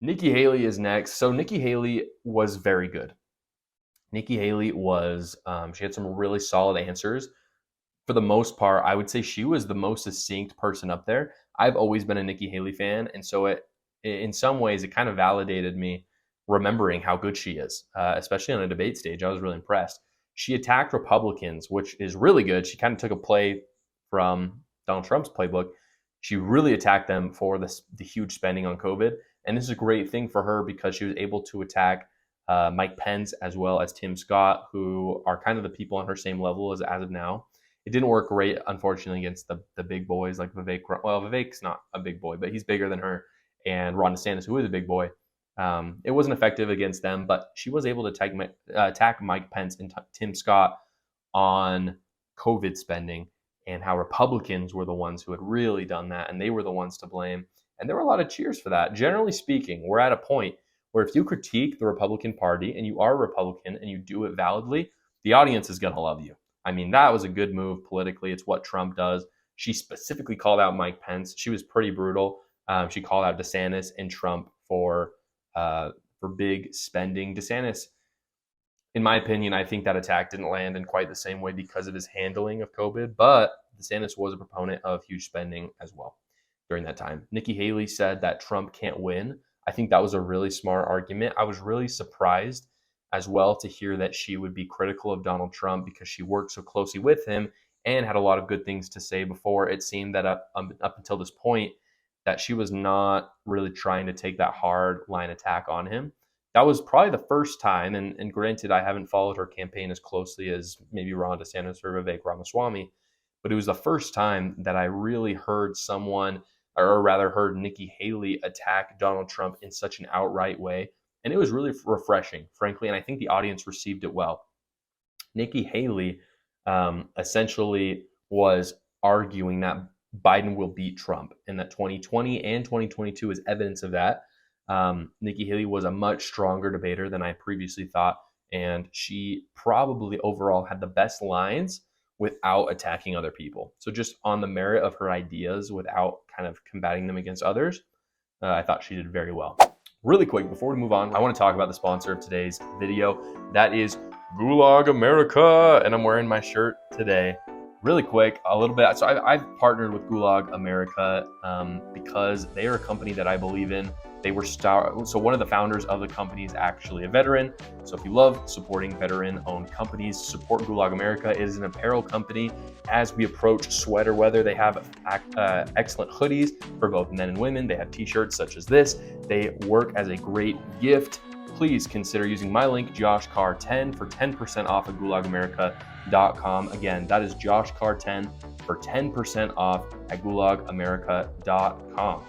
Nikki Haley is next. So Nikki Haley was very good. Nikki Haley was, she had some really solid answers. For the most part, I would say she was the most succinct person up there. I've always been a Nikki Haley fan, and so in some ways, it kind of validated me remembering how good she is, especially on a debate stage. I was really impressed. She attacked Republicans, which is really good. She kind of took a play from Donald Trump's playbook. She really attacked them for the huge spending on COVID, and this is a great thing for her because she was able to attack Mike Pence as well as Tim Scott, who are kind of the people on her same level as of now. It didn't work great, unfortunately, against the big boys like Vivek. Well, Vivek's not a big boy, but he's bigger than her, and Ron DeSantis, who is a big boy. It wasn't effective against them, but she was able to attack Mike Pence and Tim Scott on COVID spending and how Republicans were the ones who had really done that, and they were the ones to blame. And there were a lot of cheers for that. Generally speaking, we're at a point where if you critique the Republican Party and you are a Republican and you do it validly, the audience is going to love you. I mean, that was a good move politically. It's what Trump does. She specifically called out Mike Pence. She was pretty brutal. She called out DeSantis and Trump for big spending. DeSantis, in my opinion, I think that attack didn't land in quite the same way because of his handling of COVID, but DeSantis was a proponent of huge spending as well during that time. Nikki Haley said that Trump can't win. I think that was a really smart argument. I was really surprised as well to hear that she would be critical of Donald Trump because she worked so closely with him and had a lot of good things to say before. It seemed that up until this point that she was not really trying to take that hard line attack on him. That was probably the first time, and granted, I haven't followed her campaign as closely as maybe Ron DeSantis or Vivek Ramaswamy, but it was the first time that I really heard someone, or rather heard Nikki Haley attack Donald Trump in such an outright way. And it was really refreshing, frankly, and I think the audience received it well. Nikki Haley essentially was arguing that Biden will beat Trump and that 2020 and 2022 is evidence of that. Nikki Haley was a much stronger debater than I previously thought, and she probably overall had the best lines without attacking other people. So just on the merit of her ideas without kind of combating them against others, I thought she did very well. Really quick, before we move on, I want to talk about the sponsor of today's video. That is Gulag America, and I'm wearing my shirt today. Really quick, a little bit. So I've partnered with Gulag America because they are a company that I believe in. They were so one of the founders of the company is actually a veteran. So if you love supporting veteran-owned companies, support Gulag America. It is an apparel company. As we approach sweater weather, they have excellent hoodies for both men and women. They have t-shirts such as this. They work as a great gift. Please consider using my link, JoshCar10, for 10% off at GulagAmerica.com. Again, that is JoshCar10 for 10% off at GulagAmerica.com.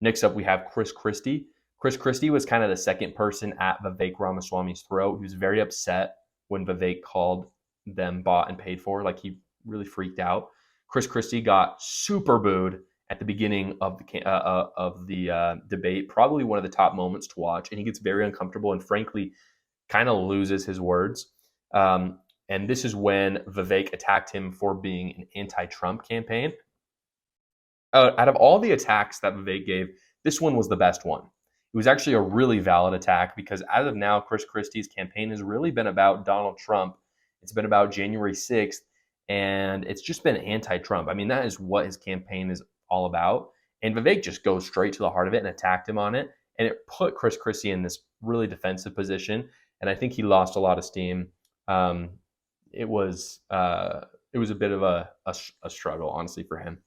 Next up, we have Christie. Christie was kind of the second person at Vivek Ramaswamy's throat. He was very upset when Vivek called them bought and paid for. Like, he really freaked out. Christie got super booed at the beginning of the debate, probably one of the top moments to watch, and he gets very uncomfortable and frankly kind of loses his words. And this is when Vivek attacked him for being an anti-Trump campaign. Out of all the attacks that Vivek gave, this one was the best one. It was actually a really valid attack because as of now, Christie's campaign has really been about Donald Trump. It's been about January 6th, and it's just been anti-Trump. I mean, that is what his campaign is all about. And Vivek just goes straight to the heart of it and attacked him on it. And it put Christie in this really defensive position. And I think he lost a lot of steam. It was a bit of a struggle, honestly, for him.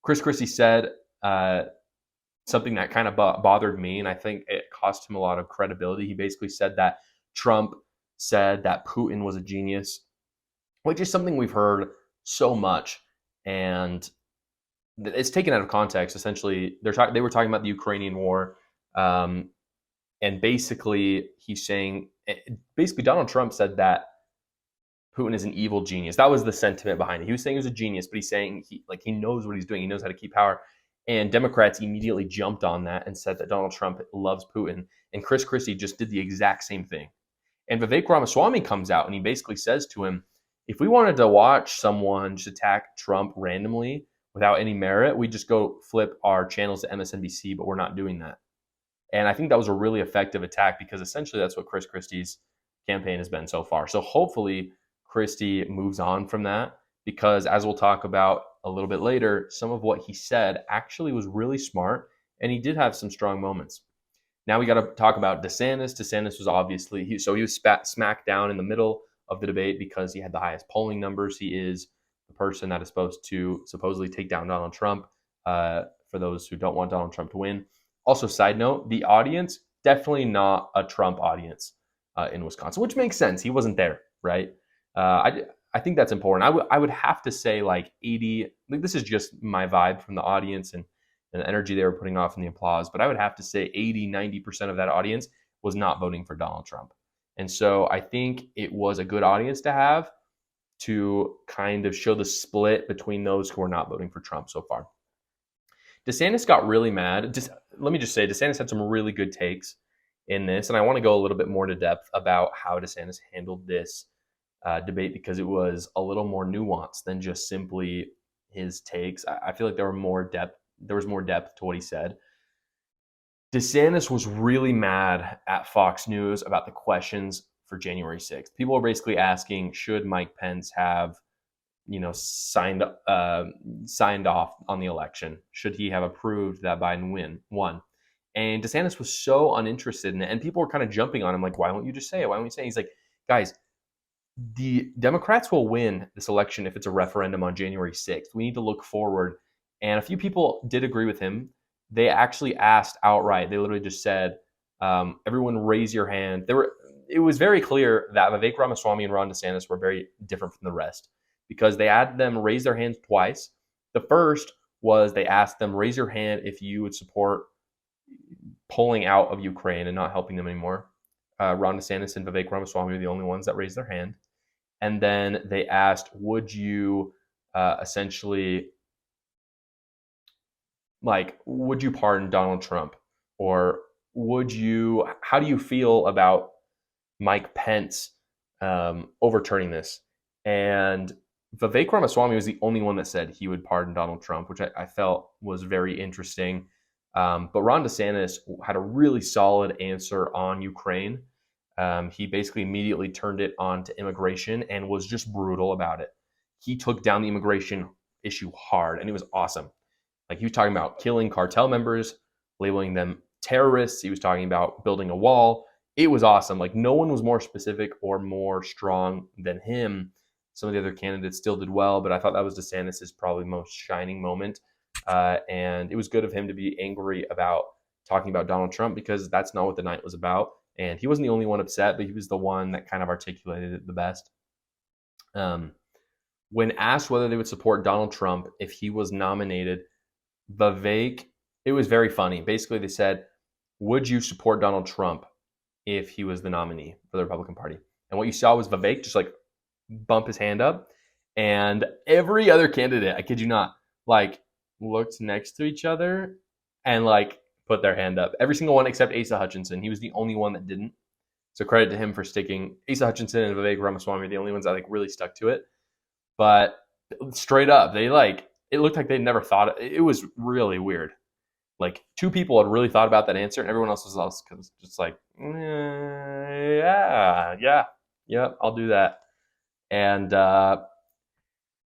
Christie said something that kind of bothered me, and I think it cost him a lot of credibility. He basically said that Trump said that Putin was a genius, which is something we've heard so much, and it's taken out of context. Essentially, they were talking about the Ukrainian war, and basically he's saying, Donald Trump said that Putin is an evil genius. That was the sentiment behind it. He was saying he was a genius, but he's saying he knows what he's doing. He knows how to keep power. And Democrats immediately jumped on that and said that Donald Trump loves Putin. And Christie just did the exact same thing. And Vivek Ramaswamy comes out and he basically says to him, if we wanted to watch someone just attack Trump randomly without any merit, we just go flip our channels to MSNBC, but we're not doing that. And I think that was a really effective attack because essentially that's what Chris Christie's campaign has been so far. So hopefully Christie moves on from that because, as we'll talk about a little bit later, some of what he said actually was really smart and he did have some strong moments. Now we got to talk about DeSantis. DeSantis was obviously, he was smack down in the middle of the debate because he had the highest polling numbers. He is the person that is supposed to supposedly take down Donald Trump, for those who don't want Donald Trump to win. Also, side note, the audience, definitely not a Trump audience in Wisconsin, which makes sense. He wasn't there, right? I think that's important. I would have to say like 80, like this is just my vibe from the audience and the energy they were putting off in the applause, but I would have to say 80, 90% of that audience was not voting for Donald Trump. And so I think it was a good audience to have to kind of show the split between those who are not voting for Trump so far. DeSantis got really mad. Let me just say, DeSantis had some really good takes in this, and I want to go a little bit more to depth about how DeSantis handled this debate because it was a little more nuanced than just simply his takes. I feel like there was more depth to what he said. DeSantis was really mad at Fox News about the questions for January 6th. People are basically asking, should Mike Pence have, signed off on the election? Should he have approved that Biden won? And DeSantis was so uninterested in it. And people were kind of jumping on him like, why won't you just say it? Why won't you say it? He's like, guys, the Democrats will win this election if it's a referendum on January 6th. We need to look forward. And a few people did agree with him. They actually asked outright. They literally just said, everyone raise your hand. It was very clear that Vivek Ramaswamy and Ron DeSantis were very different from the rest because they had them raise their hands twice. The first was they asked them, raise your hand if you would support pulling out of Ukraine and not helping them anymore. Ron DeSantis and Vivek Ramaswamy were the only ones that raised their hand. And then they asked, would you essentially, would you pardon Donald Trump? Or how do you feel about Mike Pence overturning this? And Vivek Ramaswamy was the only one that said he would pardon Donald Trump, which I felt was very interesting. But Ron DeSantis had a really solid answer on Ukraine. He basically immediately turned it on to immigration and was just brutal about it. He took down the immigration issue hard, and it was awesome. Like, he was talking about killing cartel members, labeling them terrorists. He was talking about building a wall. It was awesome. Like, no one was more specific or more strong than him. Some of the other candidates still did well, but I thought that was DeSantis' probably most shining moment. And it was good of him to be angry about talking about Donald Trump because that's not what the night was about. And he wasn't the only one upset, but he was the one that kind of articulated it the best. When asked whether they would support Donald Trump if he was nominated, Vivek, it was very funny. Basically, they said, would you support Donald Trump if he was the nominee for the Republican Party? And what you saw was Vivek just like bump his hand up. And every other candidate, I kid you not, like looked next to each other and like put their hand up. Every single one except Asa Hutchinson. He was the only one that didn't. So credit to him for sticking. Asa Hutchinson and Vivek Ramaswamy are the only ones that like really stuck to it. But straight up, they like, it looked like they'd never thought it. It was really weird. Like, two people had really thought about that answer, and everyone else was just like, yeah, I'll do that. And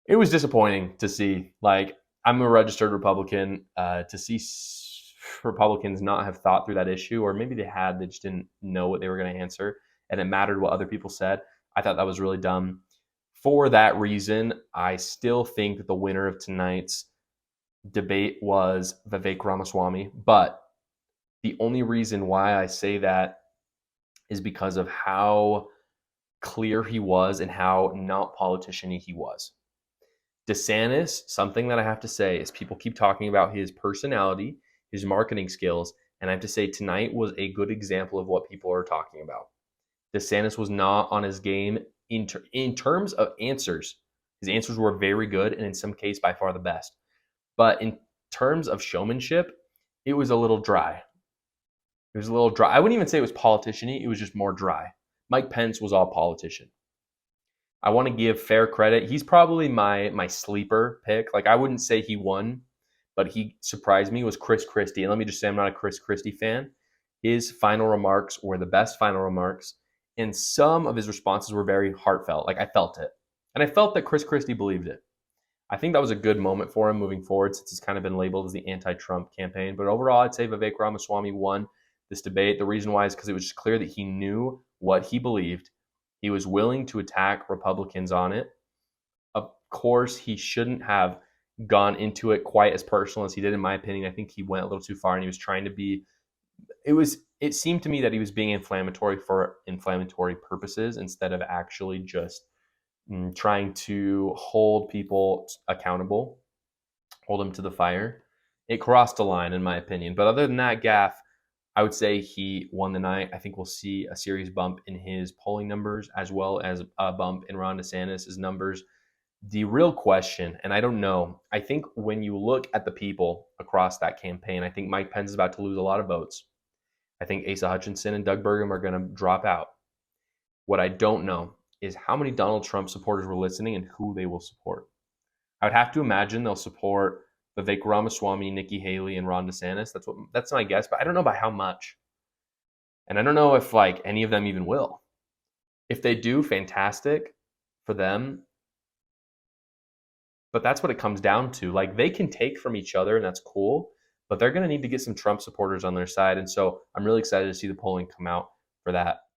it was disappointing to see. Like, I'm a registered Republican. To see Republicans not have thought through that issue, or maybe they had, they just didn't know what they were going to answer, and it mattered what other people said. I thought that was really dumb. For that reason, I still think that the winner of tonight's debate was Vivek Ramaswamy, but the only reason why I say that is because of how clear he was and how not politician-y he was. DeSantis, something that I have to say is people keep talking about his personality, his marketing skills, and I have to say tonight was a good example of what people are talking about. DeSantis was not on his game in terms of answers. His answers were very good, and in some case, by far the best. But in terms of showmanship, it was a little dry. It was a little dry. I wouldn't even say it was politician-y. It was just more dry. Mike Pence was all politician. I want to give fair credit. He's probably my sleeper pick. Like, I wouldn't say he won, but he surprised me, was Chris Christie. And let me just say, I'm not a Chris Christie fan. his final remarks were the best final remarks, and some of his responses were very heartfelt. Like I felt it, and I felt that Chris Christie believed it. I think that was a good moment for him moving forward since he's kind of been labeled as the anti-Trump campaign. But overall, I'd say Vivek Ramaswamy won this debate. The reason why is because it was just clear that he knew what he believed. He was willing to attack Republicans on it. Of course, he shouldn't have gone into it quite as personal as he did, in my opinion. I think he went a little too far, and he was trying to be. It seemed to me that he was being inflammatory for inflammatory purposes instead of actually just trying to hold people accountable, hold them to the fire. It crossed a line, in my opinion. But other than that gaffe, I would say he won the night. I think we'll see a serious bump in his polling numbers as well as a bump in Ron DeSantis' numbers. The real question, and I don't know, I think when you look at the people across that campaign, I think Mike Pence is about to lose a lot of votes. I think Asa Hutchinson and Doug Burgum are going to drop out. What I don't know is how many Donald Trump supporters were listening and who they will support. I would have to imagine they'll support Vivek Ramaswamy, Nikki Haley, and Ron DeSantis. That's my guess, but I don't know by how much. And I don't know if any of them even will. If they do, fantastic for them. But that's what it comes down to. They can take from each other, and that's cool, but they're going to need to get some Trump supporters on their side. And so I'm really excited to see the polling come out for that.